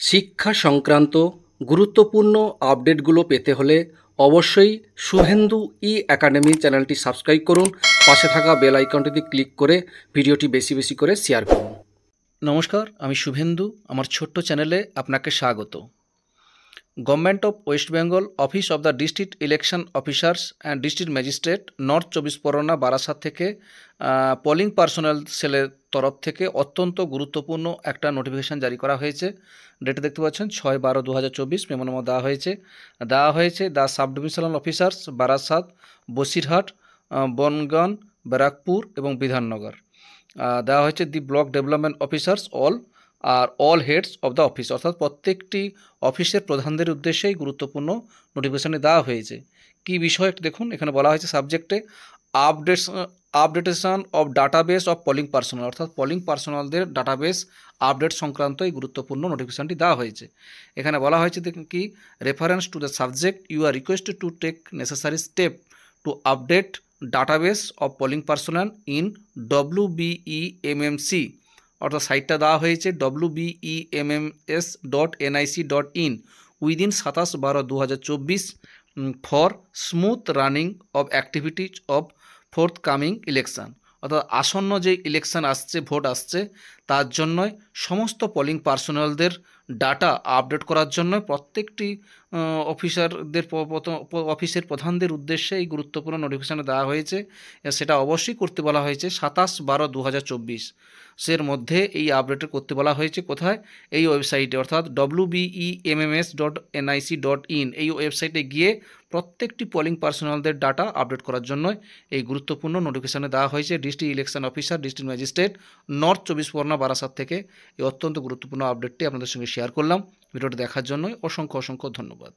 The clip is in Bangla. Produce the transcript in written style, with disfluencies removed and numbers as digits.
শিক্ষা সংক্রান্ত গুরুত্বপূর্ণ আপডেটগুলো পেতে হলে অবশ্যই শুভেন্দু একাডেমি চ্যানেলটি সাবস্ক্রাইব করুন। পাশে থাকা বেল আইকনটিতে ক্লিক করে ভিডিওটি বেশি বেশি করে শেয়ার করুন। নমস্কার, আমি শুভেন্দু। আমার ছোট্ট চ্যানেলে আপনাকে স্বাগত। Government of West Bengal office of the district election officers and district magistrate north 24 Pargana Barasat থেকে পোলিং পার্সোনাল সেলের তরফ থেকে অত্যন্ত গুরুত্বপূর্ণ একটা নোটিফিকেশান জারি করা হয়েছে। ডেটে দেখতে পাচ্ছেন 6/12/2024 মেমোনামা দেওয়া হয়েছে the sub divisional officers Barasat, Basirhat, Bangaon, Barrackpore এবং বিধাননগর। দেওয়া হয়েছে the block development officers all heads of the office, অর্থাৎ প্রত্যেকটি অফিসের প্রধানদের উদ্দেশ্যেই গুরুত্বপূর্ণ নোটিফিকেশানে দেওয়া হয়েছে। কী বিষয় একটু দেখুন, এখানে বলা হয়েছে সাবজেক্টে updation of database of polling personal, অর্থাৎ পোলিং পার্সোনালদের ডাটাবেস আপডেট সংক্রান্ত এই গুরুত্বপূর্ণ নোটিফিকেশানটি দেওয়া হয়েছে। এখানে বলা হয়েছে কি, reference to the subject you are requested to take necessary step to update database of polling personnel in WBEMMC, অর্থাৎ সাইটটা দেওয়া হয়েছে WBEMMS.nic.in within 27/12/2024 for smooth running of activities of forthcoming election, অর্থাৎ আসন্ন যে ইলেকশন আসছে, ভোট আসছে, তার জন্যই সমস্ত পোলিং পার্সোনালদের ডাটা আপডেট করার জন্য প্রত্যেকটি অফিসের প্রধানদের উদ্দেশ্যে এই গুরুত্বপূর্ণ নোটিফিকেশানে দেওয়া হয়েছে। সেটা অবশ্যই করতে বলা হয়েছে 27/12/2024 এর মধ্যে এই আপডেট করতে বলা হয়েছে। কোথায়? এই ওয়েবসাইটে, অর্থাৎ WBEMMS.nic.in এই ওয়েবসাইটে গিয়ে প্রত্যেকটি পোলিং পার্সোনালদের ডাটা আপডেট করার জন্য এই গুরুত্বপূর্ণ নোটিফিকেশানে দেওয়া হয়েছে district election officer, district magistrate, north 24 Pargana Barasat থেকে। এই অত্যন্ত গুরুত্বপূর্ণ আপডেটটি আপনাদের সঙ্গে শেয়ার করলাম। ভিডিওটি দেখার জন্য অসংখ্য ধন্যবাদ।